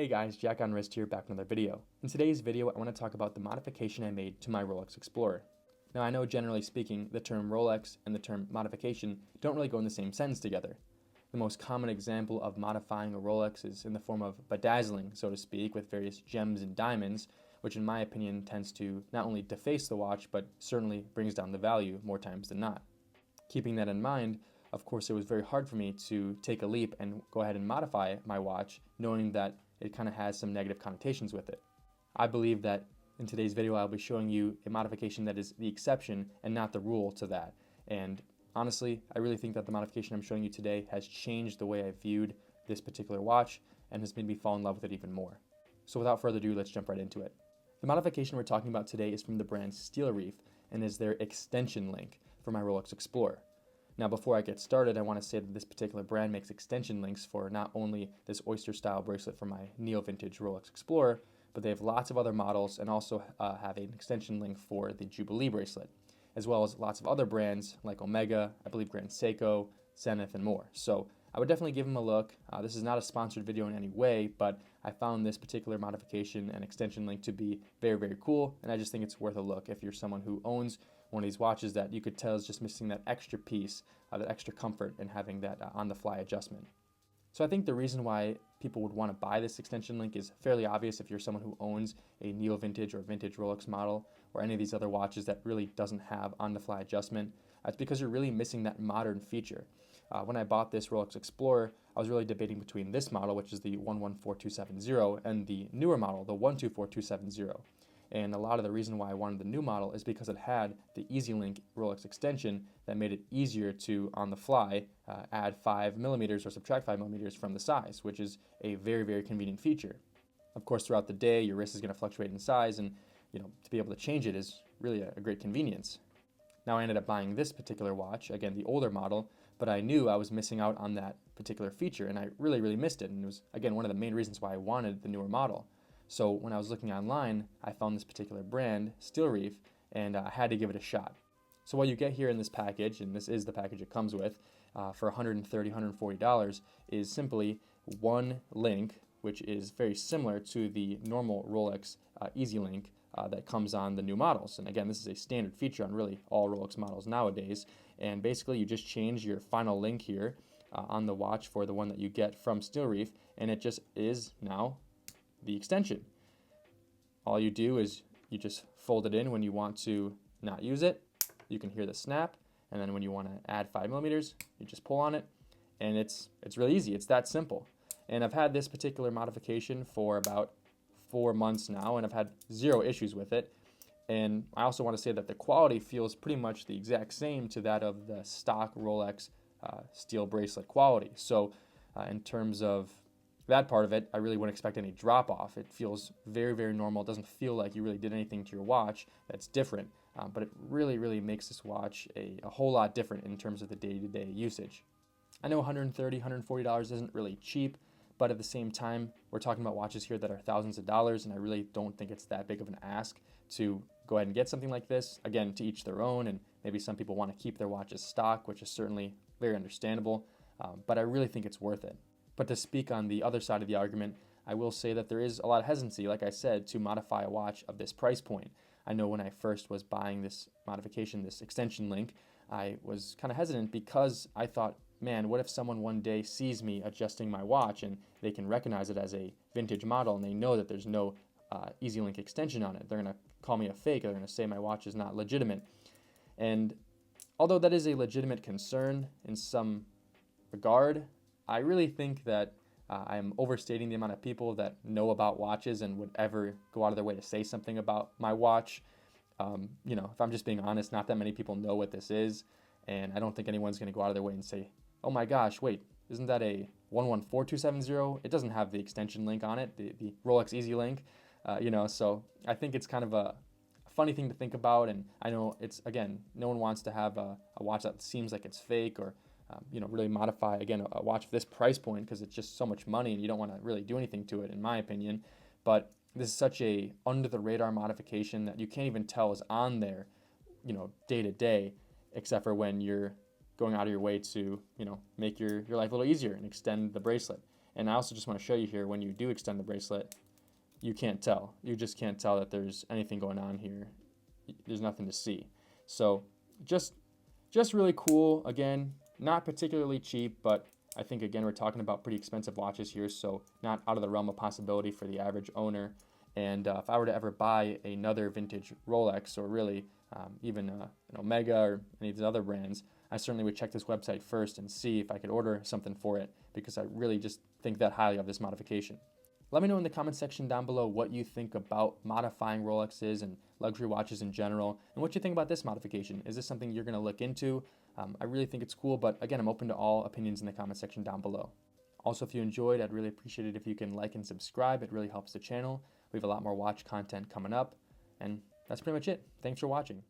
Hey guys, Jack on Wrist here, back with another video. In today's video, I want to talk about the modification I made to my Rolex Explorer. Now I know generally speaking, the term Rolex and the term modification don't really go in the same sentence together. The most common example of modifying a Rolex is in the form of bedazzling, so to speak, with various gems and diamonds, which in my opinion tends to not only deface the watch, but certainly brings down the value more times than not. Keeping that in mind, of course, it was very hard for me to take a leap and go ahead and modify my watch, knowing that it kind of has some negative connotations with it. I believe that in today's video, I'll be showing you a modification that is the exception and not the rule to that. And honestly, I really think that the modification I'm showing you today has changed the way I viewed this particular watch and has made me fall in love with it even more. So without further ado, let's jump right into it. The modification we're talking about today is from the brand Reef and is their extension link for my Rolex Explorer. Now, before I get started, I want to say that this particular brand makes extension links for not only this oyster style bracelet for my neo-vintage Rolex Explorer, but they have lots of other models and also have an extension link for the Jubilee bracelet, as well as lots of other brands like Omega, I believe Grand Seiko, Zenith, and more. So I would definitely give them a look. This is not a sponsored video in any way, but I found this particular modification and extension link to be very, very cool, and I just think it's worth a look if you're someone who owns one of these watches that you could tell is just missing that extra piece, that extra comfort in having that on-the-fly adjustment. So I think the reason why people would want to buy this extension link is fairly obvious if you're someone who owns a neo-vintage or vintage Rolex model or any of these other watches that really doesn't have on-the-fly adjustment. It's because you're really missing that modern feature. When I bought this Rolex Explorer, I was really debating between this model, which is the 114270, and the newer model, the 124270. And a lot of the reason why I wanted the new model is because it had the EasyLink Rolex extension that made it easier to, on the fly, add 5mm or subtract 5mm from the size, which is a very, very convenient feature. Of course, throughout the day, your wrist is going to fluctuate in size, and to be able to change it is really a great convenience. Now, I ended up buying this particular watch, again, the older model, but I knew I was missing out on that particular feature, and I really, really missed it. And it was, again, one of the main reasons why I wanted the newer model. So when I was looking online, I found this particular brand, Reef, and I had to give it a shot. So what you get here in this package, and this is the package it comes with, for $130, $140, is simply one link, which is very similar to the normal Rolex EasyLink that comes on the new models. And again, this is a standard feature on really all Rolex models nowadays. And basically, you just change your final link here on the watch for the one that you get from Reef, and it just is now the extension. All you do is you just fold it in when you want to not use it. You can hear the snap, and then when you want to add 5mm, you just pull on it, and it's really easy. It's that simple. And I've had this particular modification for about 4 months now, and I've had zero issues with it. And I also want to say that the quality feels pretty much the exact same to that of the stock Rolex steel bracelet quality. So in terms of that part of it, I really wouldn't expect any drop off. It feels very, very normal. It doesn't feel like you really did anything to your watch that's different, but it really, really makes this watch a whole lot different in terms of the day-to-day usage. I know $130, $140 isn't really cheap, but at the same time, we're talking about watches here that are thousands of dollars, and I really don't think it's that big of an ask to go ahead and get something like this. Again, to each their own, and maybe some people want to keep their watches stock, which is certainly very understandable, but I really think it's worth it. But to speak on the other side of the argument, I will say that there is a lot of hesitancy, like I said, to modify a watch of this price point. I know when I first was buying this modification, this extension link, I was kind of hesitant because I thought, man, what if someone one day sees me adjusting my watch and they can recognize it as a vintage model and they know that there's no EasyLink extension on it? They're going to call me a fake. They're going to say my watch is not legitimate. And although that is a legitimate concern in some regard, I really think that I'm overstating the amount of people that know about watches and would ever go out of their way to say something about my watch. If I'm just being honest, not that many people know what this is, and I don't think anyone's going to go out of their way and say, oh my gosh, wait, isn't that a 114270? It doesn't have the extension link on it, the Rolex EasyLink, so I think it's kind of a funny thing to think about, and I know it's, again, no one wants to have a watch that seems like it's fake or really modify, again, a watch of this price point because it's just so much money and you don't want to really do anything to it, in my opinion. But this is such a under-the-radar modification that you can't even tell is on there, day to day, except for when you're going out of your way to, make your life a little easier and extend the bracelet. And I also just want to show you here, when you do extend the bracelet, you can't tell. You just can't tell that there's anything going on here. There's nothing to see. So just really cool. Again, not particularly cheap, but I think, again, we're talking about pretty expensive watches here, so not out of the realm of possibility for the average owner. And if I were to ever buy another vintage Rolex, or really even an Omega or any of these other brands, I certainly would check this website first and see if I could order something for it, because I really just think that highly of this modification. Let me know in the comment section down below what you think about modifying Rolexes and luxury watches in general, and what you think about this modification. Is this something you're going to look into? I really think it's cool, but again, I'm open to all opinions in the comment section down below. Also, if you enjoyed, I'd really appreciate it if you can like and subscribe. It really helps the channel. We have a lot more watch content coming up, and that's pretty much it. Thanks for watching.